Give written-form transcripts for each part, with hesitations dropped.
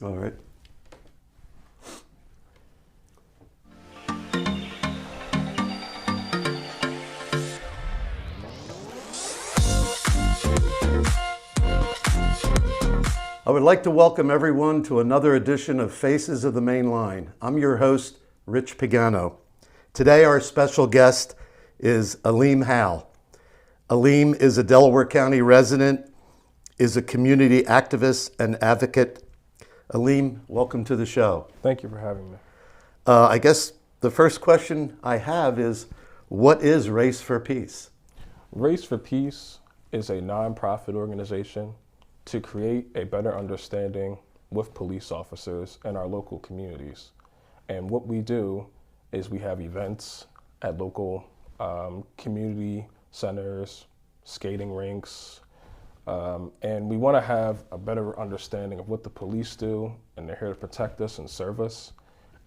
All right. I would like to welcome everyone to another edition of Faces of the Main Line. I'm your host, Rich Pagano. Today our special guest is Alim Howell. Alim is a Delaware County resident, is a community activist and advocate. Alim, welcome to the show. Thank you for having me. I guess the first question I have is, what is Race for Peace? Race for Peace is a nonprofit organization to create a better understanding with police officers in our local communities. And what we do is we have events at local community centers, skating rinks, and we want to have a better understanding of what the police do, and they're here to protect us and serve us.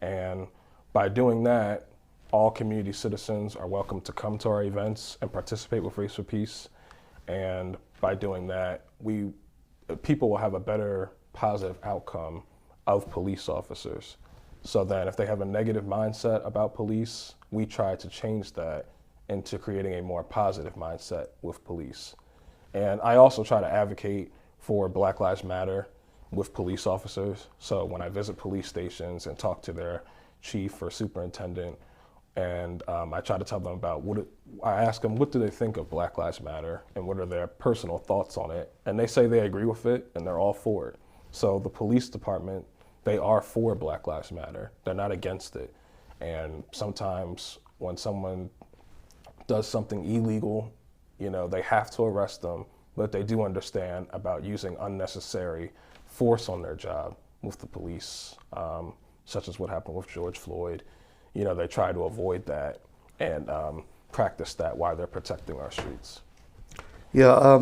And by doing that, all community citizens are welcome to come to our events and participate with Race for Peace. And by doing that, people will have a better positive outcome of police officers. So then if they have a negative mindset about police, we try to change that into creating a more positive mindset with police. And I also try to advocate for Black Lives Matter with police officers. So when I visit police stations and talk to their chief or superintendent, and I try to tell them about I ask them, what do they think of Black Lives Matter and what are their personal thoughts on it? And they say they agree with it and they're all for it. So the police department, they are for Black Lives Matter. They're not against it. And sometimes when someone does something illegal, they have to arrest them, but they do understand about using unnecessary force on their job with the police, such as what happened with George Floyd. They try to avoid that and practice that while they're protecting our streets. Yeah.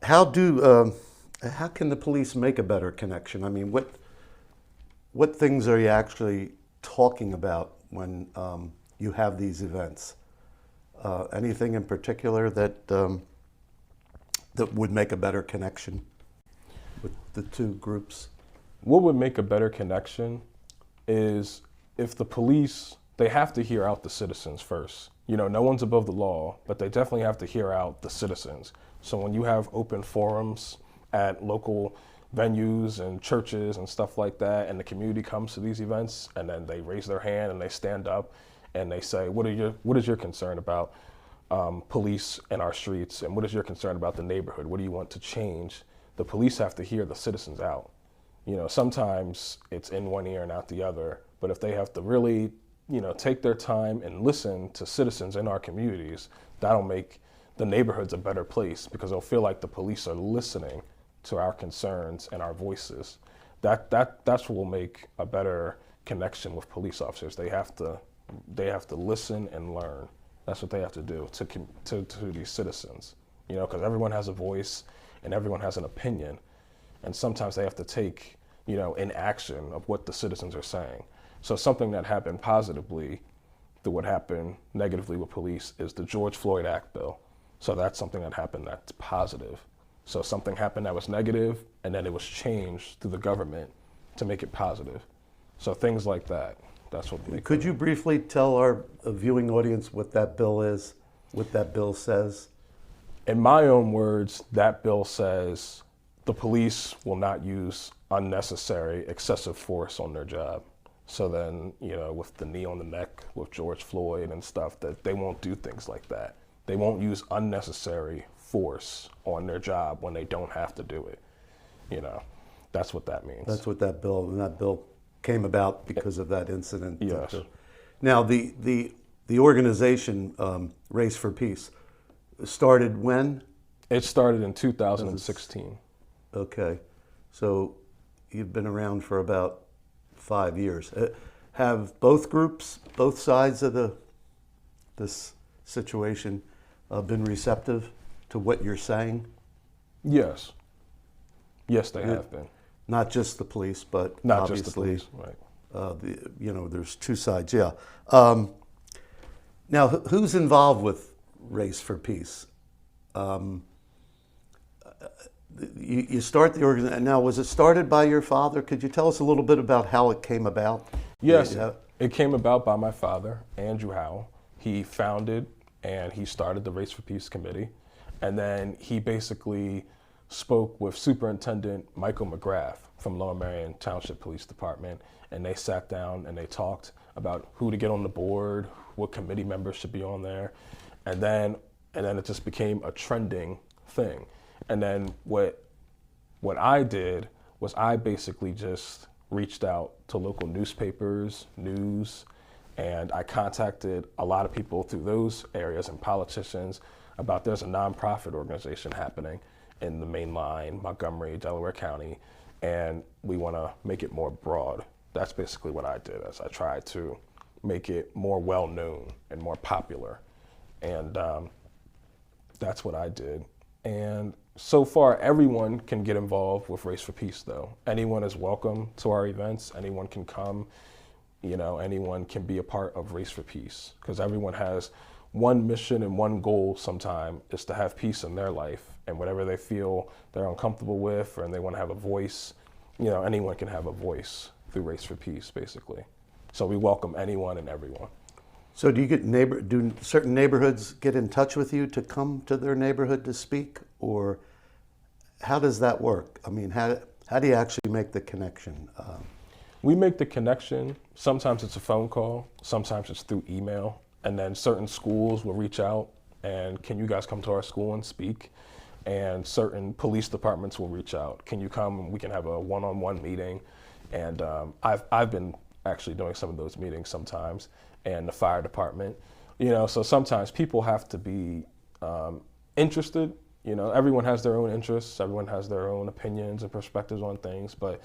How can the police make a better connection? I mean, what things are you actually talking about when you have these events? Anything in particular that would make a better connection with the two groups? What would make a better connection is if the police, they have to hear out the citizens first. No one's above the law, but they definitely have to hear out the citizens. So when you have open forums at local venues and churches and stuff like that, and the community comes to these events, and then they raise their hand and they stand up and they say, what is your concern about police in our streets, and what is your concern about the neighborhood? What do you want to change? The police have to hear the citizens out. Sometimes it's in one ear and out the other, but if they have to really, take their time and listen to citizens in our communities, that'll make the neighborhoods a better place because they'll feel like the police are listening to our concerns and our voices. That's what will make a better connection with police officers. They have to listen and learn. That's what they have to do to these citizens, because everyone has a voice and everyone has an opinion. And sometimes they have to take, in action of what the citizens are saying. So something that happened positively to what happened negatively with police is the George Floyd Act bill. So that's something that happened that's positive. So something happened that was negative, and then it was changed through the government to make it positive. So things like that, that's what they Could you briefly tell our viewing audience what that bill is, what that bill says? In my own words, that bill says the police will not use unnecessary, excessive force on their job. So then, with the knee on the neck with George Floyd and stuff, that they won't do things like that. They won't use unnecessary force on their job when they don't have to do it. That's what that means. That's what that bill came about because of that incident. Yes. Now, the organization, Race for Peace, started when? It started in 2016. Okay, so you've been around for about 5 years. Have both groups, both sides of this situation, been receptive to what you're saying? Yes. Yes, they have been. Not just the police, but Not obviously, just the police, right. There's two sides, yeah. Now, who's involved with Race for Peace? you start the organization. Now, was it started by your father? Could you tell us a little bit about how it came about? Yes, Yeah. it came about by my father, Andrew Howell. He founded and he started the Race for Peace Committee. And then he basically spoke with Superintendent Michael McGrath from Lower Merion Township Police Department. And they sat down and they talked about who to get on the board, what committee members should be on there. And then it just became a trending thing. And then what I did was I basically just reached out to local newspapers, news, and I contacted a lot of people through those areas and politicians about there's a nonprofit organization happening in the main line, Montgomery, Delaware County, and we want to make it more broad. That's basically what I did, as I tried to make it more well-known and more popular. And that's what I did. And so far, everyone can get involved with Race for Peace, though. Anyone is welcome to our events. Anyone can come. Anyone can be a part of Race for Peace, because everyone has one mission and one goal sometime is to have peace in their life. And whatever they feel they're uncomfortable with and they want to have a voice, anyone can have a voice through Race for Peace, basically. So we welcome anyone and everyone. So do certain neighborhoods get in touch with you to come to their neighborhood to speak, or how does that work? I mean, how do you actually make the connection? We make the connection. Sometimes it's a phone call, sometimes it's through email, and then certain schools will reach out and can you guys come to our school and speak? And certain police departments will reach out. Can you come and we can have a one-on-one meeting? And I've been actually doing some of those meetings sometimes, and the fire department. So sometimes people have to be interested. Everyone has their own interests, everyone has their own opinions and perspectives on things, but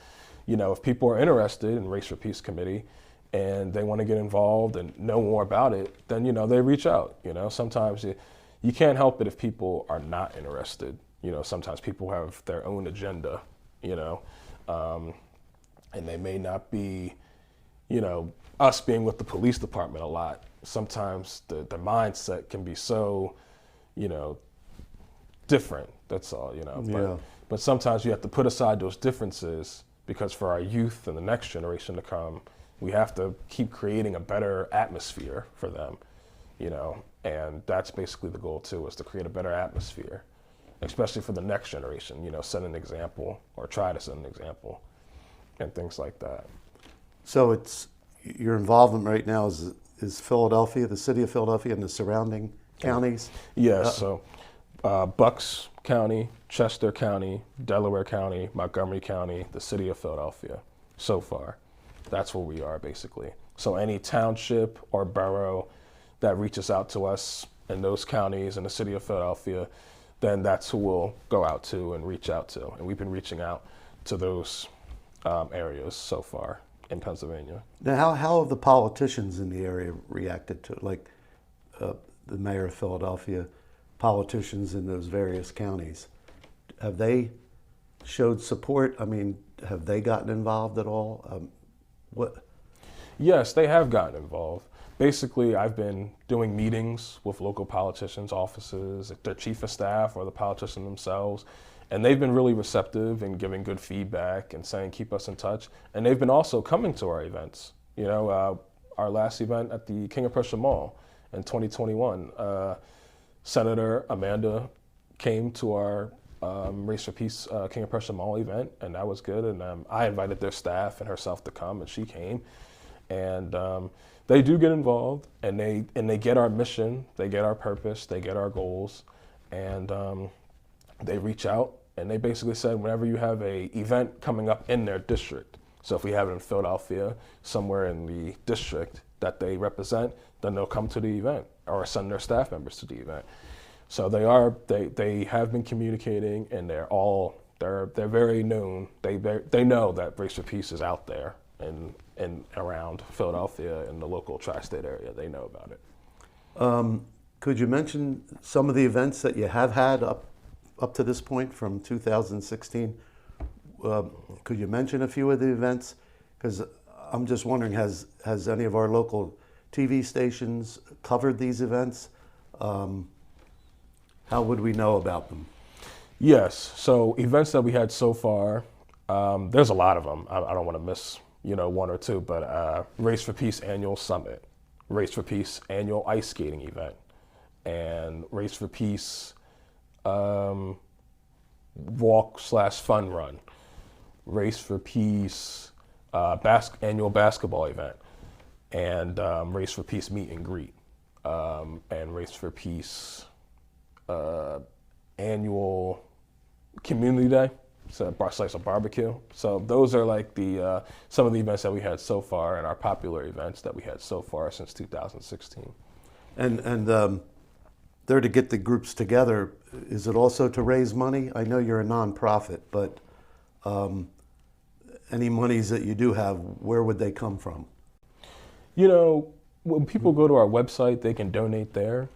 if people are interested in Race for Peace Committee and they want to get involved and know more about it, then they reach out. Sometimes you can't help it if people are not interested. Sometimes people have their own agenda, and they may not be, us being with the police department a lot. Sometimes the mindset can be so, different. That's all, Yeah. But sometimes you have to put aside those differences, because for our youth and the next generation to come, we have to keep creating a better atmosphere for them, and that's basically the goal too, is to create a better atmosphere, especially for the next generation, set an example or try to set an example and things like that. So your involvement right now is Philadelphia, the city of Philadelphia and the surrounding counties? Yes, so Bucks County, Chester County, Delaware County, Montgomery County, the city of Philadelphia, so far. That's where we are, basically. So any township or borough that reaches out to us in those counties in the city of Philadelphia, then that's who we'll go out to and reach out to. And we've been reaching out to those areas so far in Pennsylvania. Now, how have the politicians in the area reacted to it? Like the mayor of Philadelphia, politicians in those various counties, have they showed support? I mean, have they gotten involved at all? Yes, they have gotten involved. Basically, I've been doing meetings with local politicians' offices, their chief of staff or the politician themselves, and they've been really receptive and giving good feedback and saying, keep us in touch. And they've been also coming to our events. Our last event at the King of Prussia Mall in 2021, Senator Amanda came to our Race for Peace King of Prussia Mall event, and that was good. And I invited their staff and herself to come, and she came. And they do get involved, and they get our mission, they get our purpose, they get our goals, and they reach out, and they basically said, whenever you have a event coming up in their district, so if we have it in Philadelphia, somewhere in the district that they represent, then they'll come to the event or send their staff members to the event. So they have been communicating, and they're very known. They know that Race for Peace is out there and around Philadelphia and the local tri-state area. They know about it. Could you mention some of the events that you have had up to this point from 2016? Could you mention a few of the events? Because I'm just wondering, has any of our local TV stations covered these events? How would we know about them? Yes. So events that we had so far, there's a lot of them. I don't want to miss, one or two, but Race for Peace annual summit, Race for Peace annual ice skating event, and Race for Peace walk/fun run, Race for Peace annual basketball event, and Race for Peace meet and greet, and Race for Peace annual community day, so slice of barbecue. So those are like the some of the events that we had so far, and our popular events that we had so far since 2016. And they're to get the groups together. Is it also to raise money? I know you're a nonprofit, but any monies that you do have, where would they come from? When people go to our website, they can donate there,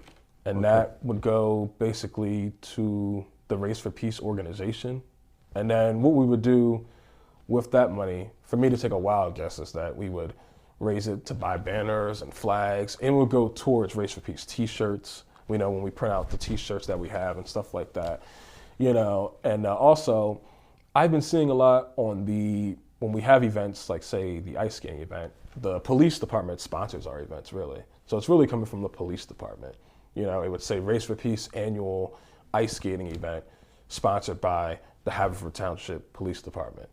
and that would go basically to the Race for Peace organization. And then what we would do with that money, for me to take a wild guess, is that we would raise it to buy banners and flags, and it would go towards Race for Peace t-shirts. We know when we print out the t-shirts that we have and stuff like that, and also I've been seeing a lot when we have events like, say, the ice skating event, the police department sponsors our events, really. So it's really coming from the police department. It would say Race for Peace annual ice skating event sponsored by the Haverford Township Police Department.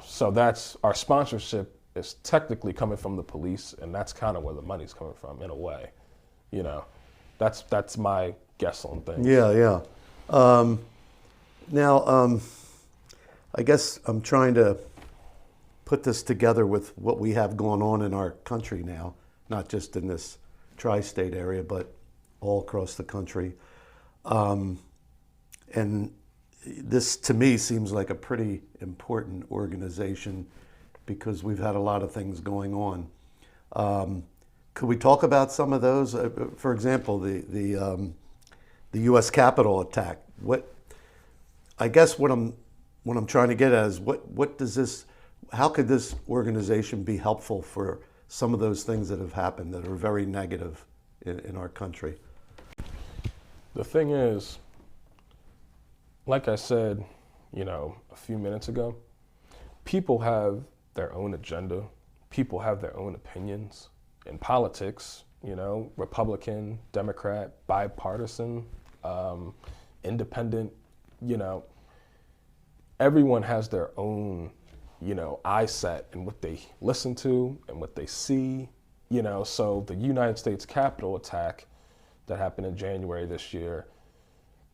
So that's our sponsorship is technically coming from the police, and that's kind of where the money's coming from in a way. That's my guess on things. Yeah. Now, I guess I'm trying to put this together with what we have going on in our country now, not just in this tri-state area, but all across the country. And this, to me, seems like a pretty important organization because we've had a lot of things going on. Could we talk about some of those? For example, the U.S. Capitol attack. I guess what I'm trying to get at is what does this? How could this organization be helpful for some of those things that have happened that are very negative in our country? The thing is, like I said, a few minutes ago, people have their own agenda. People have their own opinions. In politics, Republican, Democrat, bipartisan, independent, everyone has their own, eye set and what they listen to and what they see, so the United States Capitol attack that happened in January this year,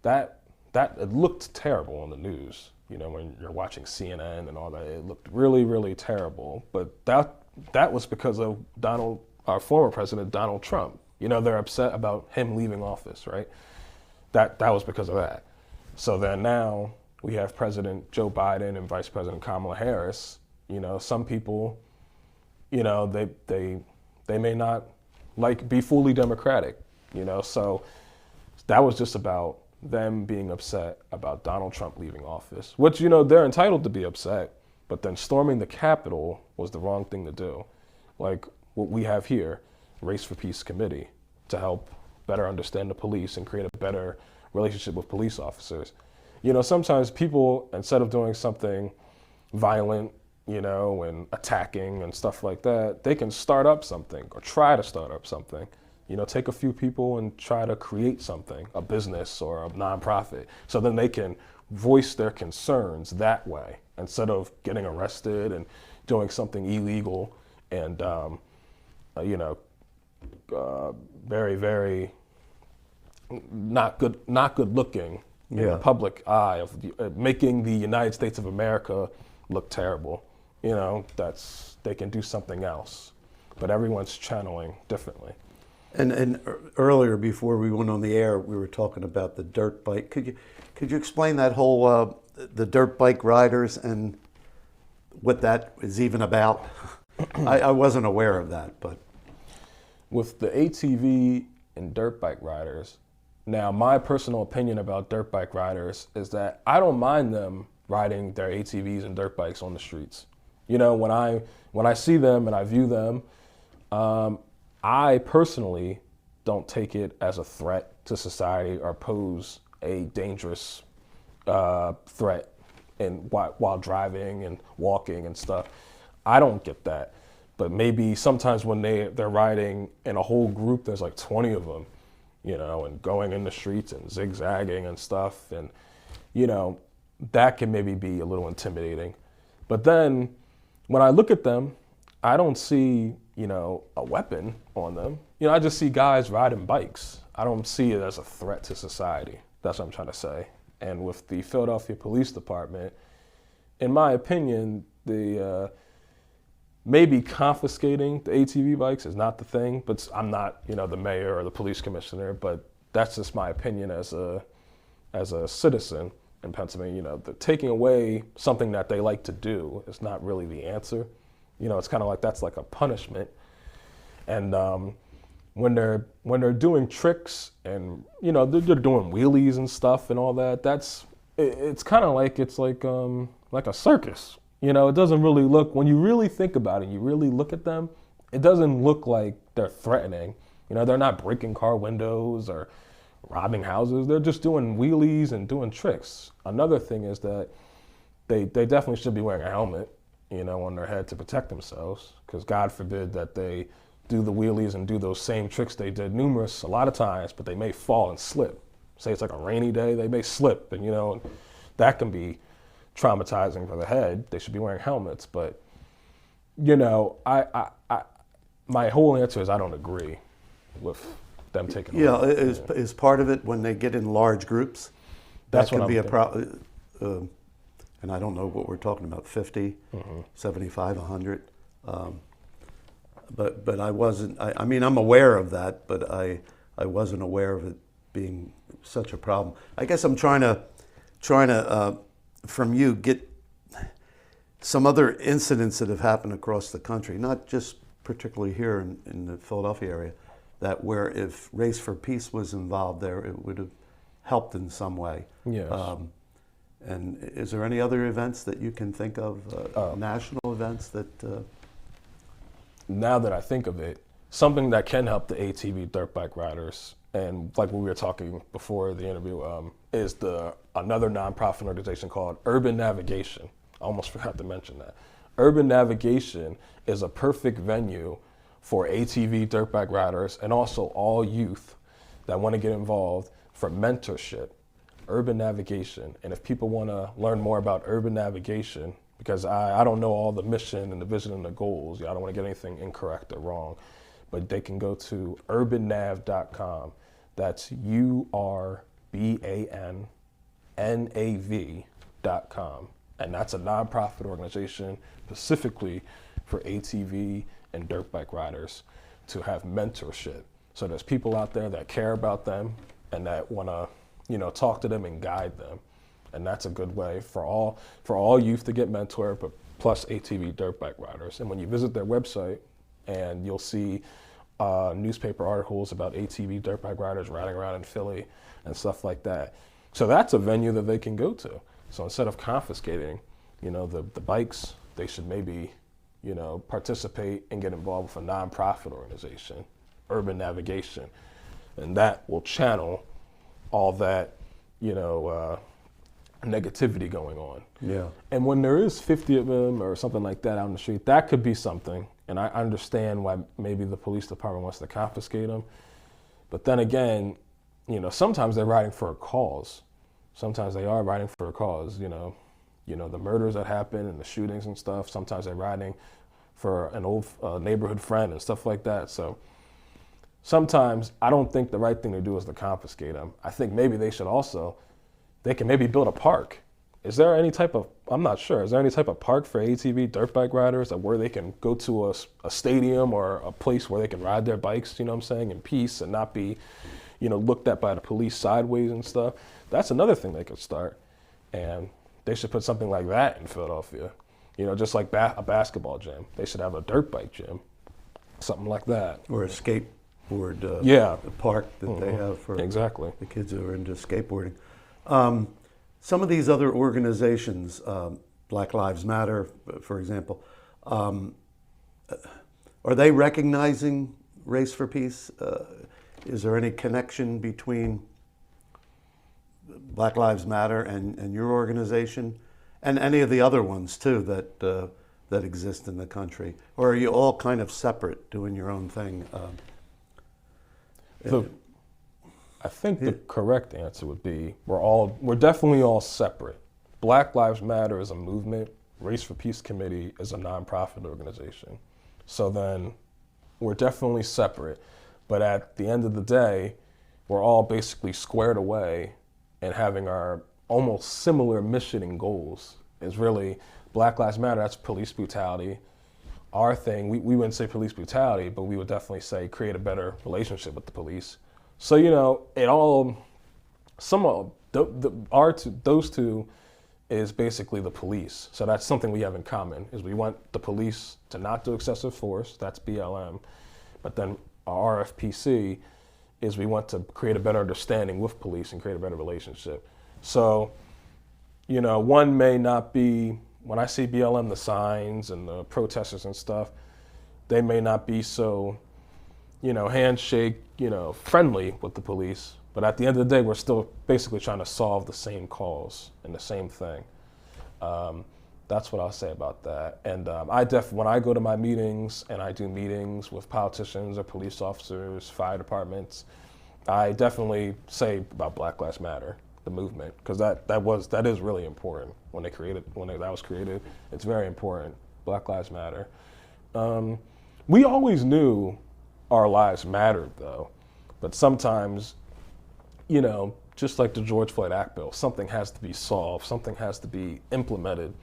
that it looked terrible on the news, when you're watching CNN and all that, it looked really, really terrible. But that was because of our former president, Donald Trump. They're upset about him leaving office, right? That was because of that. So then now we have President Joe Biden and Vice President Kamala Harris. Some people, they may not be fully democratic, so that was just about them being upset about Donald Trump leaving office, which, they're entitled to be upset, but then storming the Capitol was the wrong thing to do. Like what we have here, Race for Peace Committee, to help better understand the police and create a better relationship with police officers. Sometimes people, instead of doing something violent, and attacking and stuff like that, they can start up something or try to start up something. Take a few people and try to create something, a business or a nonprofit, so then they can voice their concerns that way instead of getting arrested and doing something illegal and, very, very not good looking in the public eye of making the United States of America look terrible. They can do something else, but everyone's channeling differently. And earlier, before we went on the air, we were talking about the dirt bike. Could you explain that whole the dirt bike riders and what that is even about? I wasn't aware of that, but with the ATV and dirt bike riders, now my personal opinion about dirt bike riders is that I don't mind them riding their ATVs and dirt bikes on the streets. When I see them and I view them, I personally don't take it as a threat to society or pose a dangerous threat and while driving and walking and stuff. I don't get that. But maybe sometimes when they're riding in a whole group, there's like 20 of them, and going in the streets and zigzagging and stuff. And, that can maybe be a little intimidating. But then when I look at them, I don't see, a weapon on them. I just see guys riding bikes. I don't see it as a threat to society. That's what I'm trying to say. And with the Philadelphia Police Department, in my opinion, maybe confiscating the ATV bikes is not the thing, but I'm not, the mayor or the police commissioner, but that's just my opinion as a citizen in Pennsylvania. The taking away something that they like to do is not really the answer. It's kind of like that's like a punishment. And when they're doing tricks and they're doing wheelies and stuff and all that, it's kind of like it's like a circus. It doesn't really look, when you really think about it, you really look at them, it doesn't look like they're threatening. They're not breaking car windows or robbing houses. They're just doing wheelies and doing tricks. Another thing is that they definitely should be wearing a helmet, on their head to protect themselves, because God forbid that they do the wheelies and do those same tricks they did a lot of times, but they may fall and slip. Say it's like a rainy day, they may slip, and that can be traumatizing for the head. They should be wearing helmets, but my whole answer is I don't agree with them taking. Yeah, is part of it when they get in large groups. That's that can what be I'm a problem. And I don't know what we're talking about, 50, 75, 100. But I wasn't, I mean, I'm aware of that, but I wasn't aware of it being such a problem. I guess I'm trying to from you get some other incidents that have happened across the country, not just particularly here in the Philadelphia area, that where if Race for Peace was involved there, it would have helped in some way. Yes. And is there any other events that you can think of, national events that? Now that I think of it, something that can help the ATV dirt bike riders, and like what we were talking before the interview, is another nonprofit organization called Urban Navigation. I almost forgot to mention that. Urban Navigation is a perfect venue for ATV dirt bike riders and also all youth that want to get involved for mentorship. Urban Navigation. And if people want to learn more about Urban Navigation, because I don't know all the mission and the vision and the goals, I don't want to get anything incorrect or wrong, but they can go to urbannav.com. That's URBANNAV.com. And that's a nonprofit organization specifically for ATV and dirt bike riders to have mentorship. So there's people out there that care about them and that want to, talk to them and guide them. And that's a good way for all youth to get mentored, but plus ATV dirt bike riders. And when you visit their website, and you'll see newspaper articles about ATV dirt bike riders riding around in Philly and stuff like that. So that's a venue that they can go to. So instead of confiscating, the bikes, they should maybe, participate and get involved with a nonprofit organization, Urban Navigation, and that will channel all that, negativity going on. Yeah. And when there is 50 of them or something like that out in the street, that could be something. And I understand why maybe the police department wants to confiscate them. But then again, sometimes they're riding for a cause. Sometimes they are riding for a cause, the murders that happen and the shootings and stuff. Sometimes they're riding for an old neighborhood friend and stuff like that. So sometimes I don't think the right thing to do is to confiscate them. I think maybe they can maybe build a park. Is there any type of, I'm not sure, is there any type of park for ATV dirt bike riders where they can go to a stadium or a place where they can ride their bikes, in peace and not be, looked at by the police sideways and stuff? That's another thing they could start. And they should put something like that in Philadelphia. Just like a basketball gym. They should have a dirt bike gym, something like that. Or a skateboard park that they have for exactly the kids who are into skateboarding. Some of these other organizations, Black Lives Matter, for example, are they recognizing Race for Peace? Is there any connection between Black Lives Matter and your organization, and any of the other ones too that exist in the country, or are you all kind of separate, doing your own thing? I think the correct answer would be we're definitely all separate. Black Lives Matter is a movement. Race for Peace Committee is a nonprofit organization. So then we're definitely separate. But at the end of the day, we're all basically squared away and having our almost similar mission and goals. Is really Black Lives Matter, that's police brutality. Our thing, we wouldn't say police brutality, but we would definitely say create a better relationship with the police. So, it all, those two is basically the police. So that's something we have in common, is we want the police to not do excessive force, that's BLM. But then our RFPC is we want to create a better understanding with police and create a better relationship. So, one may not be, when I see BLM, the signs and the protesters and stuff, they may not be so, handshake, friendly with the police. But at the end of the day, we're still basically trying to solve the same cause and the same thing. That's what I'll say about that. And when I go to my meetings and I do meetings with politicians or police officers, fire departments, I definitely say about Black Lives Matter, the movement, because that is really important when that was created. It's very important. Black Lives Matter. We always knew our lives mattered, though, but sometimes, just like the George Floyd Act bill, something has to be solved, something has to be implemented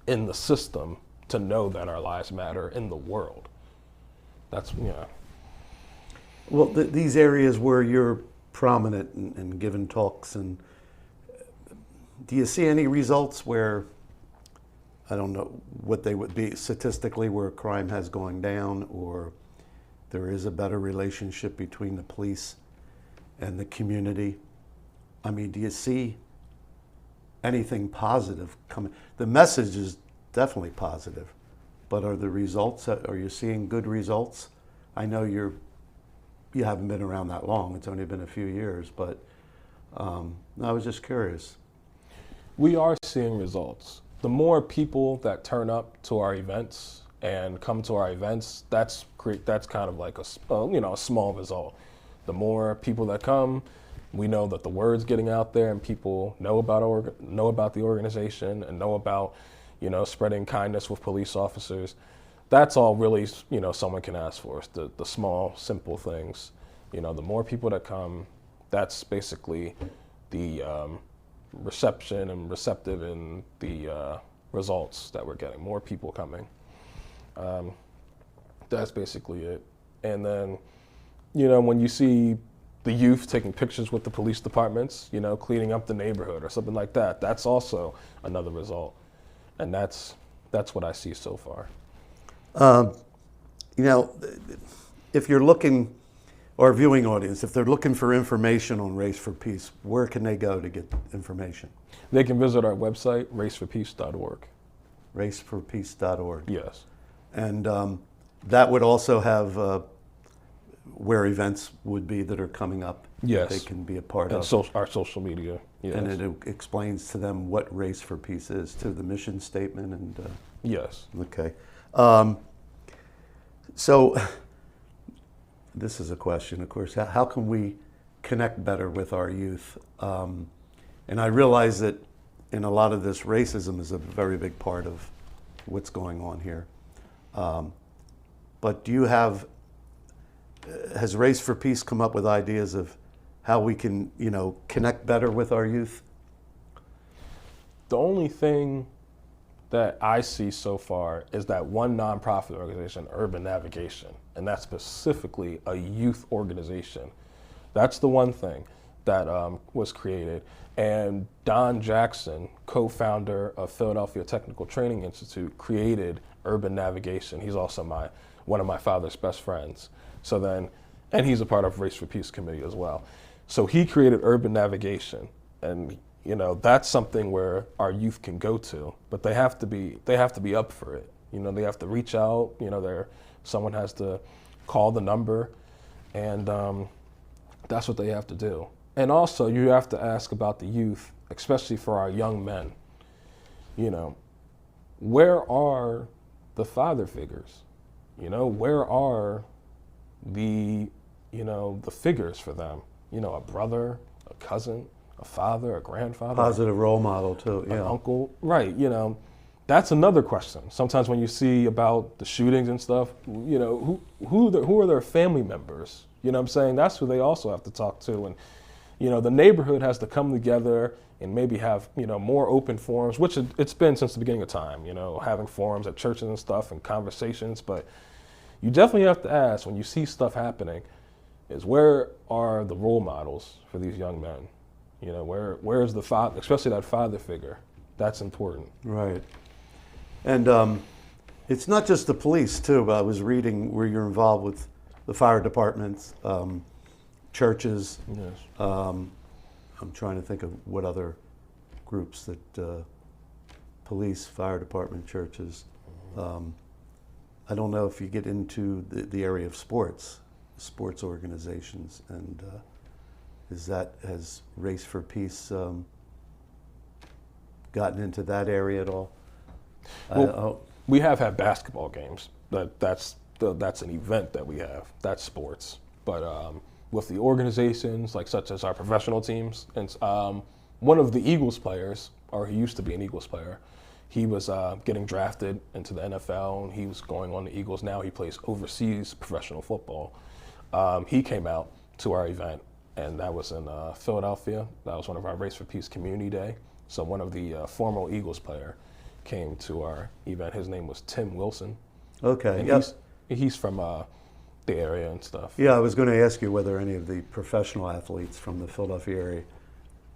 in the system to know that our lives matter in the world. That's. Well, these areas where you're prominent and giving talks, and do you see any results where, I don't know what they would be statistically, where crime has gone down, or there is a better relationship between the police and the community? I mean, do you see anything positive coming? The message is definitely positive, but are the results, are you seeing good results? I know you haven't been around that long, it's only been a few years, but I was just curious. We are seeing results. The more people that turn up to our events and come to our events, that's kind of like a small result. The more people that come, we know that the word's getting out there and people know about the organization and know about, spreading kindness with police officers. That's all really, someone can ask for, is the small, simple things. The more people that come, that's basically the reception and receptive in the results that we're getting. More people coming. That's basically it. And then, when you see the youth taking pictures with the police departments, cleaning up the neighborhood or something like that, that's also another result. And that's what I see so far. If you're looking, or viewing audience, if they're looking for information on Race for Peace, where can they go to get information? They can visit our website, raceforpeace.org. Raceforpeace.org. Yes. And that would also have where events would be that are coming up. Yes. They can be a part and of. Our social media. Yes. And it explains to them what Race for Peace is, to the mission statement and. Yes. Okay. So this is a question, of course. How can we connect better with our youth? And I realize that in a lot of this, racism is a very big part of what's going on here. But has Race for Peace come up with ideas of how we can, connect better with our youth? The only thing that I see so far is that one nonprofit organization, Urban Navigation, and that's specifically a youth organization. That's the one thing that was created. And Don Jackson, co-founder of Philadelphia Technical Training Institute, created Urban Navigation. He's also one of my father's best friends. And he's a part of Race for Peace Committee as well. So he created Urban Navigation, and that's something where our youth can go to, but they have to be up for it. They have to reach out. Someone has to call the number, and that's what they have to do. And also, you have to ask about the youth, especially for our young men. You know, where are the father figures? You know, where are the, the figures for them? You know, a brother, a cousin, a father, a grandfather. Positive role model too, an yeah. uncle. Right, that's another question. Sometimes when you see about the shootings and stuff, who are their family members? You know what I'm saying? That's who they also have to talk to. And, the neighborhood has to come together and maybe have, more open forums, which it's been since the beginning of time, having forums at churches and stuff and conversations. But you definitely have to ask, when you see stuff happening, is where are the role models for these young men? Where's the father, especially that father figure? That's important. Right. And it's not just the police too, but I was reading where you're involved with the fire departments, churches. Yes. I'm trying to think of what other groups that police, fire department, churches. I don't know if you get into the area of sports organizations, and has Race for Peace gotten into that area at all? Well, we have had basketball games. That's an event that we have. That's sports. But with the organizations, such as our professional teams, and one of the Eagles players, or he used to be an Eagles player, he was getting drafted into the NFL, and he was going on the Eagles. Now he plays overseas professional football. He came out to our event, and that was in Philadelphia. That was one of our Race for Peace Community Day. So one of the former Eagles player came to our event. His name was Tim Wilson. Okay. And Yep. he's from the area and stuff. Yeah, I was going to ask you whether any of the professional athletes from the Philadelphia area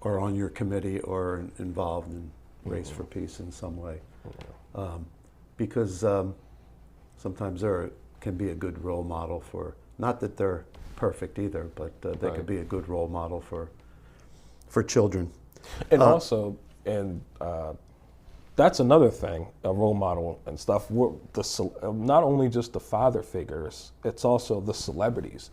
are on your committee or involved in Race for Peace in some way. Because sometimes they can be a good role model for, not that they're perfect either, but they Right. could be a good role model for children. And also, that's another thing, a role model and stuff. Not only just the father figures, it's also the celebrities.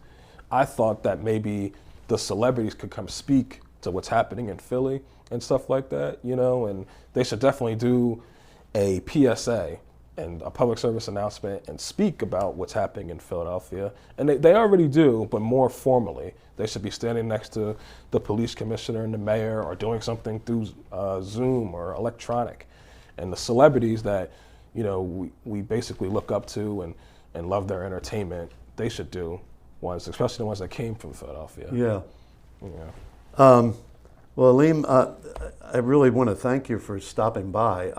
I thought that maybe the celebrities could come speak to what's happening in Philly and stuff like that, and they should definitely do a PSA and a public service announcement and speak about what's happening in Philadelphia. And they already do, but more formally. They should be standing next to the police commissioner and the mayor, or doing something through Zoom or electronic. And the celebrities that, we basically look up to and love their entertainment, they should do ones, especially the ones that came from Philadelphia. Yeah. Yeah. Well, Alim, I really want to thank you for stopping by.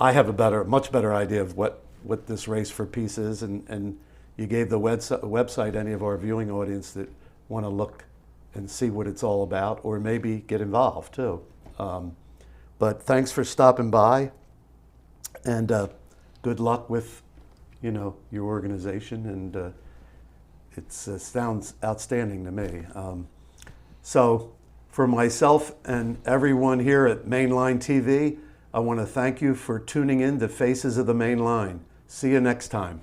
I have a much better idea of what this Race for Peace is, and you gave the website any of our viewing audience that want to look and see what it's all about, or maybe get involved too. But thanks for stopping by, and good luck with, your organization, and it sounds outstanding to me. So for myself and everyone here at Mainline TV, I want to thank you for tuning in to Faces of the Main Line. See you next time.